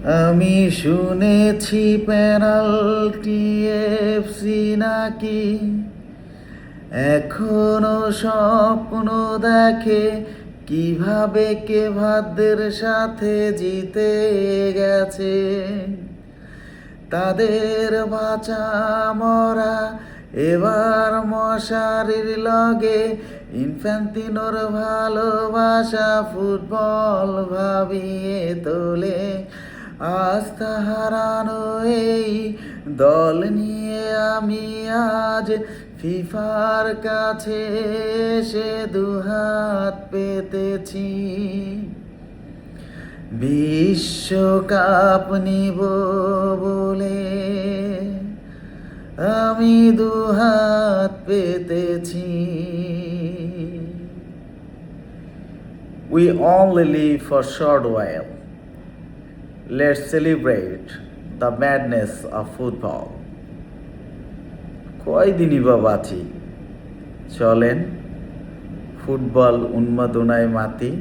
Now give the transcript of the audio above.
আমি শুনেছি penalty FC নাকি এখনো স্বপ্ন দেখে কিভাবে কেভাদের সাথে জিতে গেছে। তাদের বাঁচা মরা এবার মশারির লগে ইনফ্যান্তিনোর ভালোবাসা ফুটবল ভাবিয়ে তোলে। আস্থা হারানো এই দল নিয়ে আমি আজ ফিফার কাছে এসে দুহাত পেতেছি। বিশ্বকাপ নিব বলে আমি দুহাত পেতেছি। We only live for short while. Let's celebrate the madness of football. কয়দিনই বা বাঁচি, চলেন ফুটবল উন্মাদনায় মাতি।